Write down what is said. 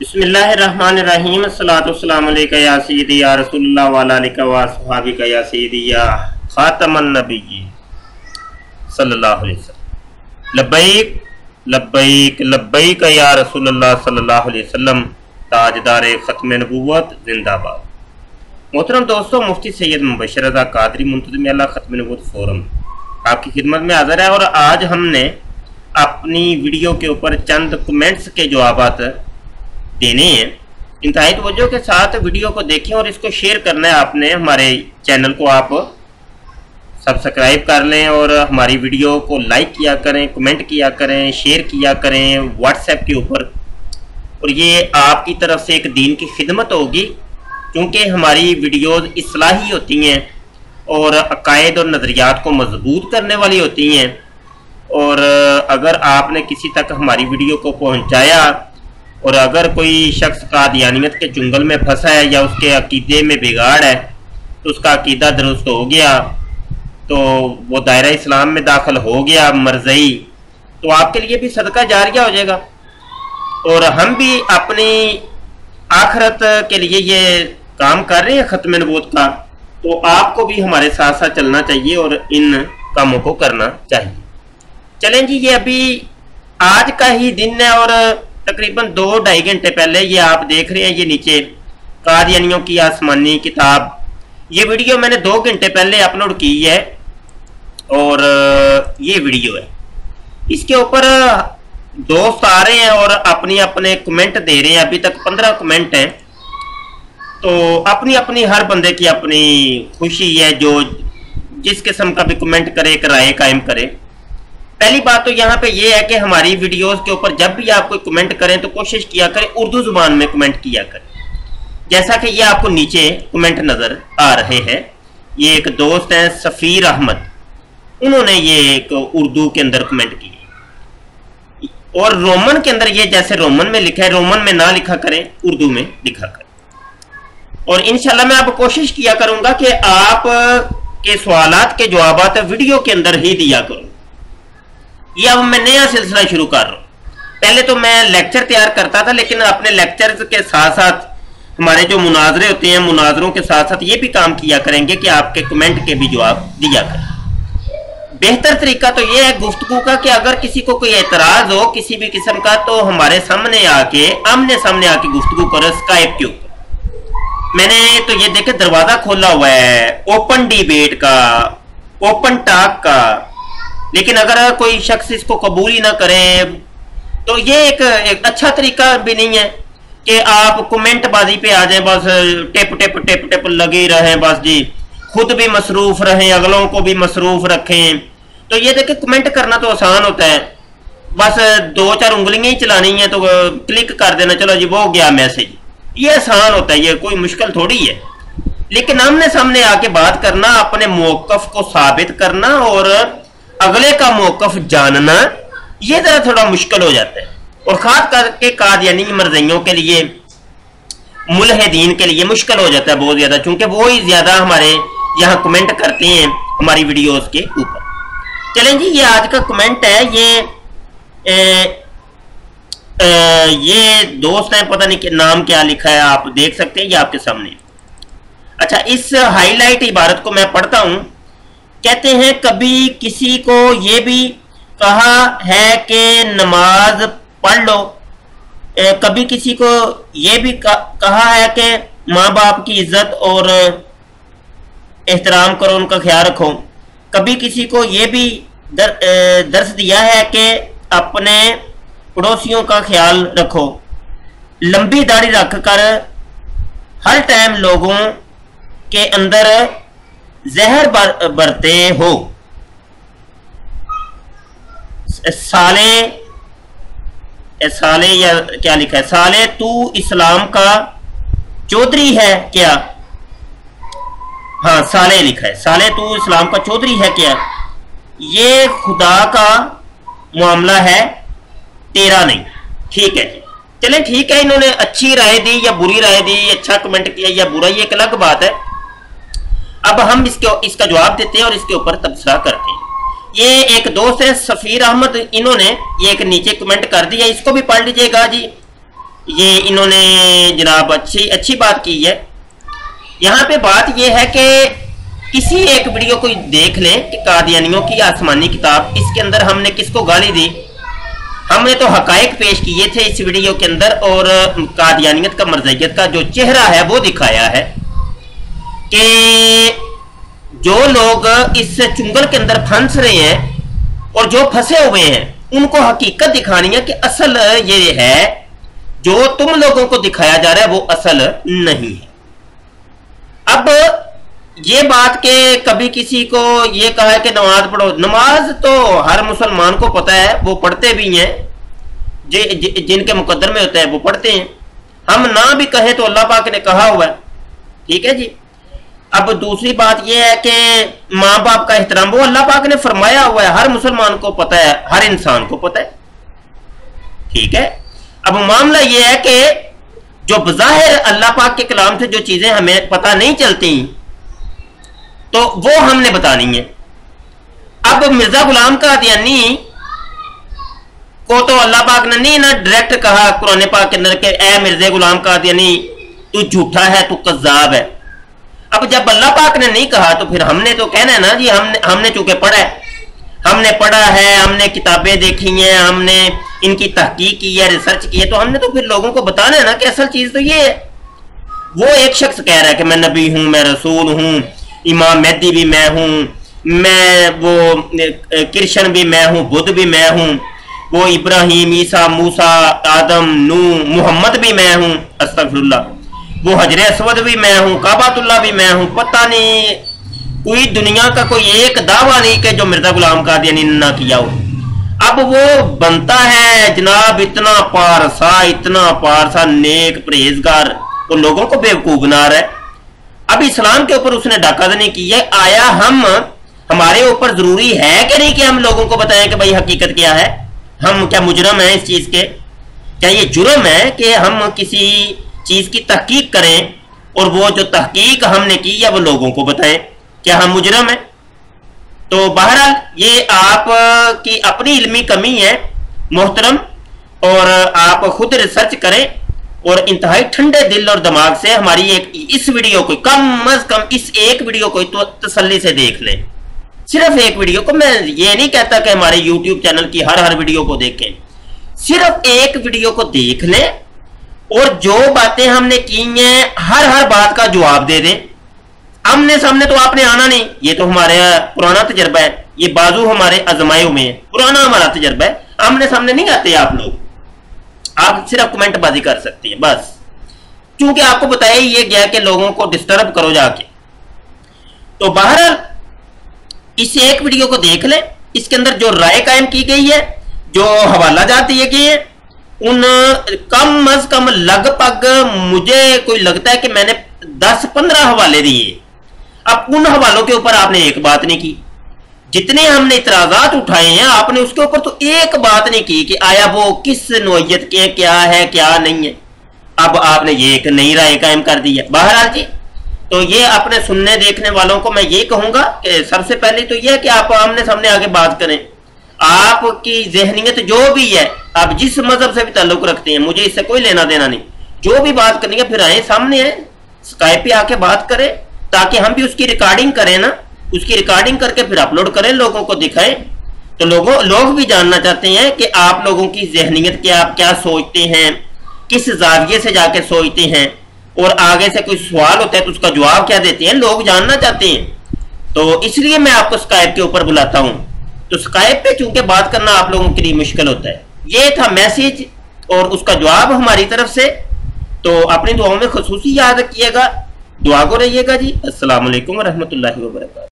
बिस्मिल्लाहिर्रहमानिर्रहीम अस्सलातुवस्सलामु अलैका या सय्यदी या रसूलुल्लाह व अला आलिका व अस्हाबिका या सय्यदी या खातमन नबिय्यीन सल्लल्लाहु अलैहि वसल्लम। लब्बैक लब्बैक लब्बैक या रसूलुल्लाह सल्लल्लाहु अलैहि वसल्लम, ताजदार खत्म नबूवत जिंदाबाद। मोहतरम दोस्तों, मुफ्ती सैयद मुबशर रज़ा कादरी मुंतज़िम अल्लाह खत्म नबूवत फोरम आपकी खिदमत में हाज़िर है और आज हमने अपनी वीडियो के ऊपर चंद कमेंट्स के जवाबात देने हैं। इंतहाई तवज्जो के साथ वीडियो को देखें और इसको शेयर करना है आपने। हमारे चैनल को आप सब्सक्राइब कर लें और हमारी वीडियो को लाइक किया करें, कमेंट किया करें, शेयर किया करें व्हाट्सएप के ऊपर। और ये आपकी तरफ से एक दीन की खिदमत होगी, क्योंकि हमारी वीडियोज़ इस्लाही होती हैं और अकायद और नज़रियात को मजबूत करने वाली होती हैं। और अगर आपने किसी तक हमारी वीडियो को पहुंचाया और अगर कोई शख्स कादियानियत के चुंगल में फंसा है या उसके अकीदे में बिगाड़ है तो उसका अकीदा दुरुस्त हो गया, तो वो दायरा इस्लाम में दाखिल हो गया मरज़ई, तो आपके लिए भी सदका जारिया हो जाएगा। और हम भी अपनी आखिरत के लिए ये काम कर रहे हैं ख़त्म नबूवत का, तो आपको भी हमारे साथ साथ चलना चाहिए और इन कामों को करना चाहिए। चलें जी, ये अभी आज का ही दिन है और तकरीबन 2-2.5 घंटे पहले ये आप देख रहे हैं, ये नीचे कादियानियों की आसमानी किताब, ये वीडियो मैंने 2 घंटे पहले अपलोड की है और ये वीडियो है। इसके ऊपर दोस्त आ रहे हैं और अपनी अपने कमेंट दे रहे हैं। अभी तक 15 कमेंट हैं, तो अपनी अपनी हर बंदे की अपनी खुशी है, जो जिस किस्म का भी कमेंट करे, एक राय कायम करे। पहली बात तो यहाँ पे ये है कि हमारी वीडियोस के ऊपर जब भी आप कोई कमेंट करें तो कोशिश किया करें उर्दू जुबान में कमेंट किया करें। जैसा कि ये आपको नीचे कमेंट नज़र आ रहे हैं, ये एक दोस्त हैं सफ़ीर अहमद, उन्होंने ये एक उर्दू के अंदर कमेंट की और रोमन के अंदर, ये जैसे रोमन में लिखा है रोमन में ना लिखा करें, उर्दू में लिखा करें। और इंशाल्लाह मैं अब कोशिश किया करूँगा कि आप के सवालात के जवाबात वीडियो के अंदर ही दिया करूँ। ये अब मैं नया सिलसिला शुरू कर रहा हूँ। पहले तो मैं लेक्चर तैयार करता था, लेकिन अपने लेक्चर के साथ साथ हमारे जो मुनाजरे होते हैं, मुनाजरों के साथ साथ ये भी काम किया करेंगे कि आपके कमेंट के भी जवाब दिया करें। बेहतर तरीका तो ये है गुफ्तगू का कि अगर किसी को कोई एतराज हो किसी भी किस्म का, तो हमारे सामने आके आमने सामने आके गुफ्तगू करो स्काइप के ऊपर। मैंने तो ये देखे दरवाजा खोला हुआ है ओपन डिबेट का, ओपन टॉक का, लेकिन अगर कोई शख्स इसको कबूल ही ना करे तो ये एक अच्छा तरीका भी नहीं है कि आप कमेंट बाजी पे आ जाएं, बस टिप टिप टिप टिप लगे रहें, बस जी खुद भी मसरूफ रहें, अगलों को भी मसरूफ रखें। तो ये देखिए कमेंट करना तो आसान होता है, बस 2-4 उंगलियां ही चलानी है तो क्लिक कर देना, चलो जी वो गया मैसेज, ये आसान होता है, ये कोई मुश्किल थोड़ी है। लेकिन आमने सामने आके बात करना, अपने मौकफ को साबित करना और अगले का मौकफ जानना, ये जरा थोड़ा मुश्किल हो जाता है। और खास करके कादियानी मरज़इयों के लिए, मुल्हिदीन के लिए मुश्किल हो जाता है बहुत ज्यादा, क्योंकि वो ही ज्यादा हमारे यहाँ कमेंट करते हैं हमारी वीडियोस के ऊपर। चलें जी, ये आज का कमेंट है, ये दोस्त है, पता नहीं कि नाम क्या लिखा है, आप देख सकते हैं ये आपके सामने। अच्छा, इस हाईलाइट इबारत को मैं पढ़ता हूं। कहते हैं कभी किसी को ये भी कहा है कि नमाज पढ़ लो, कभी किसी को ये भी कहा है कि माँ बाप की इज्जत और एहतराम करो, उनका ख्याल रखो। कभी किसी को ये भी दर्स दिया है कि अपने पड़ोसियों का ख्याल रखो। लंबी दाढ़ी रखकर हर टाइम लोगों के अंदर जहर बरते हो। साले या क्या लिखा है, साले तू इस्लाम का चौधरी है क्या? हाँ, साले लिखा है, साले तू इस्लाम का चौधरी है क्या? ये खुदा का मामला है, तेरा नहीं। ठीक है जी, चले ठीक है, इन्होंने अच्छी राय दी या बुरी राय दी, अच्छा कमेंट किया या बुरा, ये एक अलग बात है। अब हम इसका जवाब देते हैं और इसके ऊपर तबसरा करते हैं। ये एक दोस्त है सफ़ीर अहमद, इन्होंने ये एक नीचे कमेंट कर दिया, इसको भी पढ़ लीजिएगा जी। یہ انہوں نے جناب اچھی بات کی ہے۔ یہاں پہ بات یہ ہے کہ کسی ایک ویڈیو کو دیکھ لیں کہ قادیانیوں کی آسمانی کتاب، اس کے اندر ہم نے کس کو گالی دی؟ ہم نے تو حقائق پیش کیے تھے اس ویڈیو کے اندر، اور قادیانیت کا مرزیت کا جو چہرہ ہے وہ دکھایا ہے کہ جو لوگ اس چنگل کے اندر پھنس رہے ہیں اور جو پھنسے ہوئے ہیں ان کو حقیقت دکھانی ہے کہ اصل یہ ہے، جو تم لوگوں کو دکھایا جا رہا ہے وہ اصل نہیں ہے۔ اب یہ بات کہ کبھی کسی کو یہ کہا ہے کہ نماز پڑھو، نماز تو ہر مسلمان کو پتہ ہے، وہ پڑھتے بھی ہیں، جن کے مقدر میں ہوتا ہے وہ پڑھتے ہیں، ہم نہ بھی کہیں تو اللہ پاک نے کہا ہوا ہے، ٹھیک ہے جی۔ اب دوسری بات یہ ہے کہ ماں باپ کا احترام، وہ اللہ پاک نے فرمایا ہوا ہے، ہر مسلمان کو پتہ ہے، ہر انسان کو پتہ ہے، ٹھیک ہے۔ اب معاملہ یہ ہے کہ جو بظاہر اللہ پاک کے کلام سے جو چیزیں ہمیں پتہ نہیں چلتی تو وہ ہم نے بتانی ہے۔ اب مرزا غلام قادیانی کو تو اللہ پاک نے نہیں نہ ڈائریکٹ کہا قرآن پاک کے اندر کہ اے مرزا غلام قادیانی تو جھوٹا ہے، تو کذاب ہے۔ اب جب اللہ پاک نے نہیں کہا تو پھر ہم نے تو کہنا ہے نا جی، ہم نے چونکہ پڑھا ہے، ہم نے پڑھا ہے، ہم نے کتابیں دیکھی ہیں، ہم نے ان کی تحقیق کی ہے، ریسرچ کی ہے، تو ہم نے تو پھر لوگوں کو بتانا ہے نا کہ اصل چیز تو یہ ہے۔ وہ ایک شخص کہہ رہا ہے کہ میں نبی ہوں، میں رسول ہوں، امام مہدی بھی میں ہوں، میں وہ کرشن بھی میں ہوں، بدھ بھی میں ہوں، وہ ابراہیم، عیسیٰ، موسیٰ، آدم، نوح، محمد بھی میں ہوں، استغفر اللہ، وہ حجر اسود بھی میں ہوں، کعبۃ اللہ بھی میں ہوں۔ پتہ نہیں کوئی دنیا کا کوئی ایک دعویٰ نہیں کہ جو مرزا غلام قادیانی نے نہ کیا ہو۔ اب وہ بنتا ہے جناب اتنا پارسا نیک پرہیزگار، وہ لوگوں کو بیوقوف بنا رہا ہے۔ اب اسلام کے اوپر اس نے ڈاکہ زنی کی ہے، آیا ہمارے اوپر ضروری ہے کہ نہیں کہ ہم لوگوں کو بتائیں کہ بھائی حقیقت کیا ہے؟ ہم کیا مجرم ہیں اس چیز کے؟ کیا یہ جرم ہے کہ ہم کسی چیز کی تحقیق کریں اور وہ جو تحقیق ہم نے کی ہے وہ لوگوں کو بتائیں؟ کیا ہم مجرم ہیں؟ تو بہرحال یہ آپ کی اپنی علمی کمی ہے محترم، اور آپ خود ریسرچ کریں اور انتہائی ٹھنڈے دل اور دماغ سے ہماری اس ویڈیو کو کم از کم اس ایک ویڈیو کو تو تسلی سے دیکھ لیں۔ صرف ایک ویڈیو کو، میں یہ نہیں کہتا کہ ہمارے یوٹیوب چینل کی ہر ویڈیو کو دیکھیں، صرف ایک ویڈیو کو دیکھ لیں اور جو باتیں ہم نے کی ہیں ہر بات کا جواب دے دیں۔ آمنے سامنے تو آپ نے آنا نہیں، یہ تو ہمارا پرانا تجربہ ہے، یہ بازو ہمارے ازمائیوں میں ہے، پرانا ہمارا تجربہ ہے، آمنے سامنے نہیں آتے آپ لوگ، آپ صرف کمنٹ بازی کر سکتے ہیں بس، چونکہ آپ کو بتایا یہ گیا کہ لوگوں کو ڈسٹرب کرو جا کے۔ تو بہرحال اس ایک ویڈیو کو دیکھ لیں، اس کے اندر جو رائے قائم کی گئی ہے، جو حوالہ جات دیے گئے ہیں، ان کم از کم لگ بھگ مجھے کوئی لگتا ہے کہ میں نے 10-15 حوالے دیے۔ اب ان حوالوں کے اوپر آپ نے ایک بات نہیں کی، جتنے ہم نے اعتراضات اٹھائے ہیں آپ نے اس کے اوپر تو ایک بات نہیں کی کہ آیا وہ کس نوعیت کے کیا ہے کیا نہیں ہے۔ اب آپ نے یہ ایک نئی رائے قائم کر دی ہے۔ بہرحال جی، تو یہ اپنے سننے دیکھنے والوں کو میں یہ کہوں گا کہ سب سے پہلے تو یہ ہے کہ آپ آمنے سامنے آگے بات کریں، آپ کی ذہنیت جو بھی ہے، آپ جس مذہب سے بھی تعلق رکھتے ہیں، مجھے اس سے کوئی لینا دینا نہیں، جو بھی بات کرنی ہے پھر آئیں سامنے آئیں، اسکائپ پہ آ کے بات کریں، تاکہ ہم بھی اس کی ریکارڈنگ کریں نا، اس کی ریکارڈنگ کر کے پھر اپلوڈ کریں، لوگوں کو دکھائیں، تو لوگ بھی جاننا چاہتے ہیں کہ آپ لوگوں کی ذہنیت کیا، آپ کیا سوچتے ہیں، کس زاویے سے جا کے سوچتے ہیں، اور آگے سے کوئی سوال ہوتا ہے تو اس کا جواب کیا دیتے ہیں، لوگ جاننا چاہتے ہیں۔ تو اس لیے میں آپ کو اسکائپ کے اوپر بلاتا ہوں، تو اسکائپ پہ چونکہ بات کرنا آپ لوگوں کے لیے مشکل ہوتا ہے۔ یہ تھا میسیج اور اس کا جواب ہماری طرف سے، تو اپنی دعاؤں میں خصوصی یاد رکھیے گا، دعا کو رہیے گا جی۔ السلام علیکم ورحمۃ اللہ وبرکاتہ۔